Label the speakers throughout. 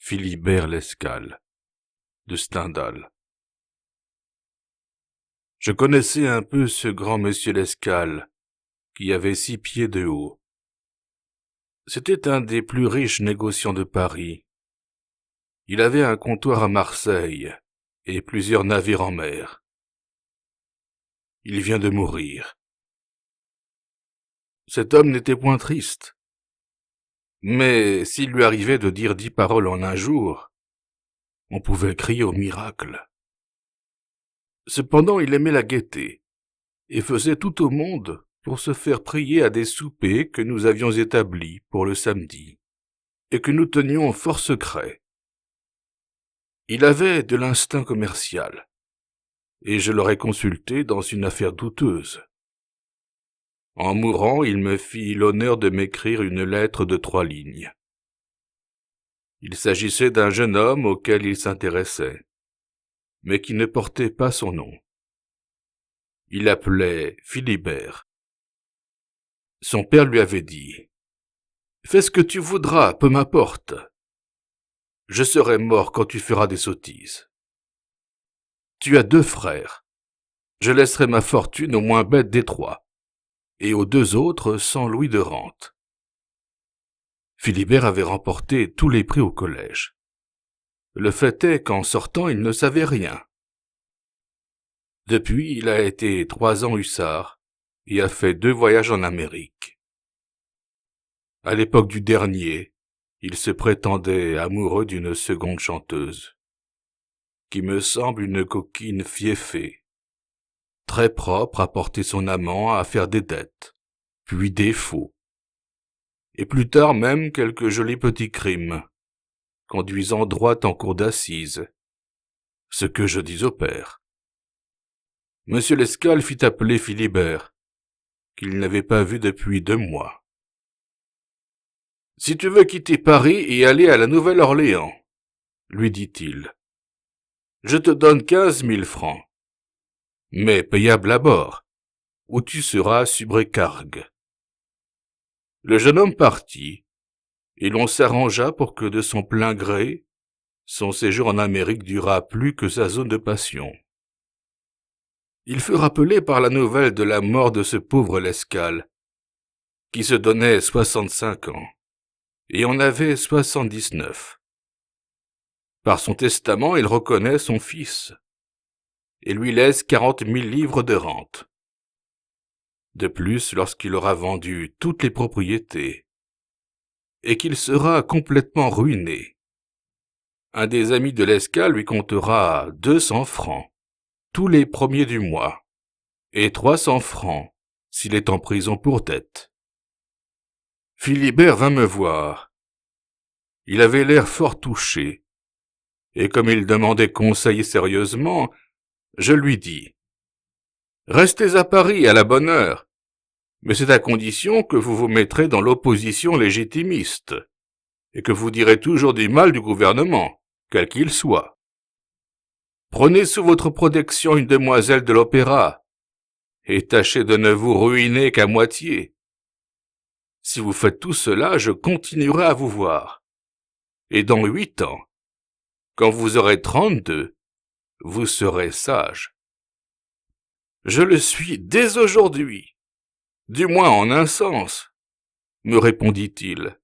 Speaker 1: Philibert Lescale, de Stendhal. Je connaissais un peu ce grand monsieur Lescale, qui avait 6 pieds de haut. C'était un des plus riches négociants de Paris. Il avait un comptoir à Marseille et plusieurs navires en mer. Il vient de mourir. Cet homme n'était point triste. Mais s'il lui arrivait de dire 10 paroles en un jour, on pouvait crier au miracle. Cependant, il aimait la gaieté et faisait tout au monde pour se faire prier à des soupers que nous avions établis pour le samedi et que nous tenions fort secrets. Il avait de l'instinct commercial et je l'aurais consulté dans une affaire douteuse. En mourant, il me fit l'honneur de m'écrire une lettre de 3 lignes. Il s'agissait d'un jeune homme auquel il s'intéressait, mais qui ne portait pas son nom. Il l'appelait Philibert. Son père lui avait dit « Fais ce que tu voudras, peu m'importe. Je serai mort quand tu feras des sottises. Tu as 2 frères. Je laisserai ma fortune au moins bête des 3, et aux 2 autres 100 louis de rente. » Philibert avait remporté tous les prix au collège. Le fait est qu'en sortant, il ne savait rien. Depuis, il a été 3 ans hussard et a fait 2 voyages en Amérique. À l'époque du dernier, il se prétendait amoureux d'une seconde chanteuse, qui me semble une coquine fieffée, très propre à porter son amant à faire des dettes, puis des faux, et plus tard même quelques jolis petits crimes, conduisant droit en cour d'assises, ce que je dis au père. Monsieur Lescale fit appeler Philibert, qu'il n'avait pas vu depuis 2 mois. « Si tu veux quitter Paris et aller à la Nouvelle-Orléans, lui dit-il, je te donne 15 000 francs, mais payable à bord, où tu seras subrécargue. » Le jeune homme partit, et l'on s'arrangea pour que de son plein gré, son séjour en Amérique durât plus que sa zone de passion. Il fut rappelé par la nouvelle de la mort de ce pauvre Lescale, qui se donnait 65 ans, et en avait 79. Par son testament, il reconnaît son fils, et lui laisse 40 000 livres de rente. De plus, lorsqu'il aura vendu toutes les propriétés, et qu'il sera complètement ruiné, un des amis de Lescale lui comptera 200 francs, tous les premiers du mois, et 300 francs s'il est en prison pour dette. Philibert vint me voir. Il avait l'air fort touché, et comme il demandait conseil sérieusement, je lui dis « Restez à Paris à la bonne heure, mais c'est à condition que vous vous mettrez dans l'opposition légitimiste, et que vous direz toujours du mal du gouvernement, quel qu'il soit. Prenez sous votre protection une demoiselle de l'opéra, et tâchez de ne vous ruiner qu'à moitié. Si vous faites tout cela, je continuerai à vous voir. Et dans 8 ans, quand vous aurez 32, vous serez sage. Je le suis dès aujourd'hui, du moins en un sens, me répondit-il.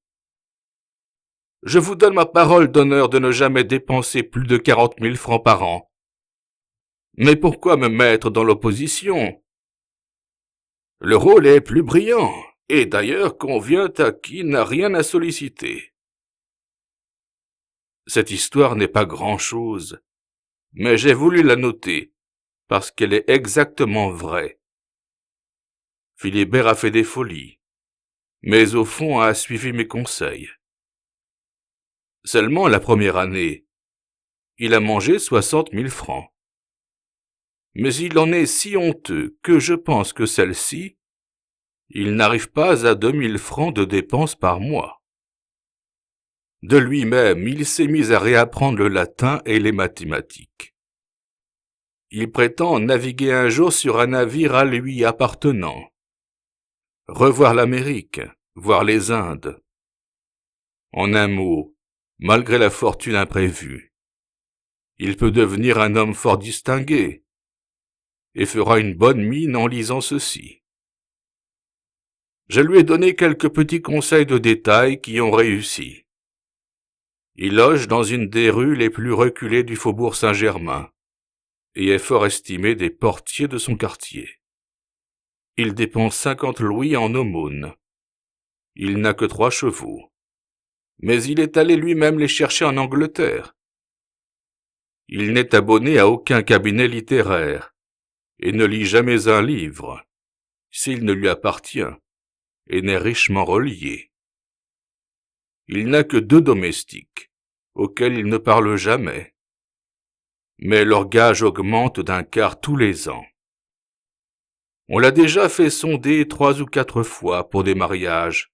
Speaker 1: Je vous donne ma parole d'honneur de ne jamais dépenser plus de 40 000 francs par an. Mais pourquoi me mettre dans l'opposition? Le rôle est plus brillant, et d'ailleurs convient à qui n'a rien à solliciter. Cette histoire n'est pas grand-chose, mais j'ai voulu la noter, parce qu'elle est exactement vraie. Philibert a fait des folies, mais au fond a suivi mes conseils. Seulement la première année, il a mangé 60 000 francs. Mais il en est si honteux que je pense que celle-ci, il n'arrive pas à 2 000 francs de dépenses par mois. De lui-même, il s'est mis à réapprendre le latin et les mathématiques. Il prétend naviguer un jour sur un navire à lui appartenant, revoir l'Amérique, voir les Indes. En un mot, malgré la fortune imprévue. Il peut devenir un homme fort distingué, et fera une bonne mine en lisant ceci. Je lui ai donné quelques petits conseils de détail qui ont réussi. Il loge dans une des rues les plus reculées du faubourg Saint-Germain, et est fort estimé des portiers de son quartier. Il dépense 50 louis en aumône. Il n'a que 3 chevaux. Mais il est allé lui-même les chercher en Angleterre. Il n'est abonné à aucun cabinet littéraire, et ne lit jamais un livre, s'il ne lui appartient, et n'est richement relié. Il n'a que 2 domestiques, auxquels il ne parle jamais. Mais leur gage augmente d'un quart tous les ans. On l'a déjà fait sonder 3 ou 4 fois pour des mariages,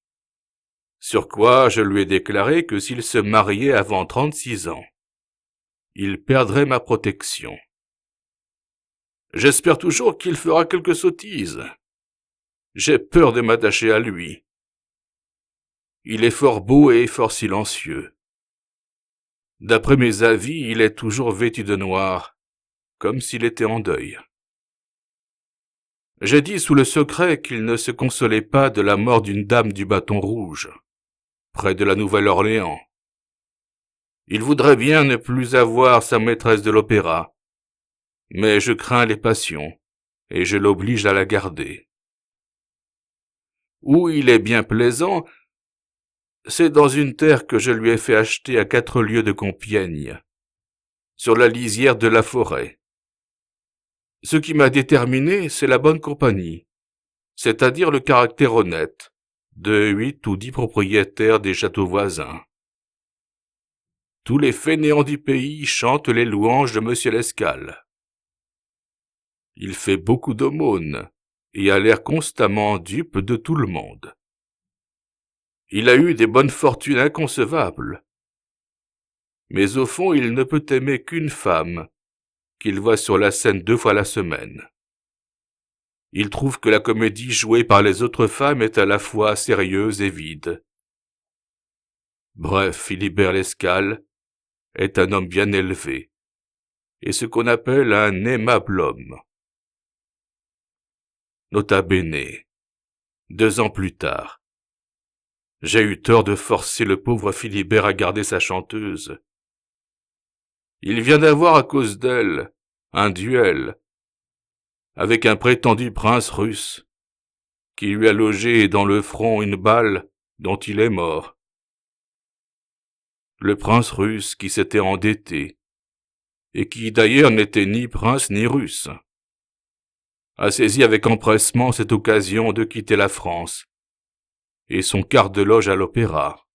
Speaker 1: sur quoi je lui ai déclaré que s'il se mariait avant 36 ans, il perdrait ma protection. J'espère toujours qu'il fera quelque sottise. J'ai peur de m'attacher à lui. Il est fort beau et fort silencieux. D'après mes avis, il est toujours vêtu de noir, comme s'il était en deuil. J'ai dit sous le secret qu'il ne se consolait pas de la mort d'une dame du bâton rouge, près de la Nouvelle-Orléans. Il voudrait bien ne plus avoir sa maîtresse de l'opéra, mais je crains les passions, et je l'oblige à la garder. Où il est bien plaisant, c'est dans une terre que je lui ai fait acheter à 4 lieues de Compiègne, sur la lisière de la forêt. Ce qui m'a déterminé, c'est la bonne compagnie, c'est-à-dire le caractère honnête de 8 ou 10 propriétaires des châteaux voisins. Tous les fainéants du pays chantent les louanges de Monsieur Lescal. Il fait beaucoup d'aumônes et a l'air constamment dupe de tout le monde. Il a eu des bonnes fortunes inconcevables. Mais au fond, il ne peut aimer qu'une femme, qu'il voit sur la scène 2 fois la semaine. Il trouve que la comédie jouée par les autres femmes est à la fois sérieuse et vide. Bref, Philibert Lescal est un homme bien élevé, et ce qu'on appelle un aimable homme. Nota bene, 2 ans plus tard. J'ai eu tort de forcer le pauvre Philibert à garder sa chanteuse. Il vient d'avoir à cause d'elle un duel avec un prétendu prince russe qui lui a logé dans le front une balle dont il est mort. Le prince russe qui s'était endetté et qui d'ailleurs n'était ni prince ni russe a saisi avec empressement cette occasion de quitter la France et son quart de loge à l'opéra.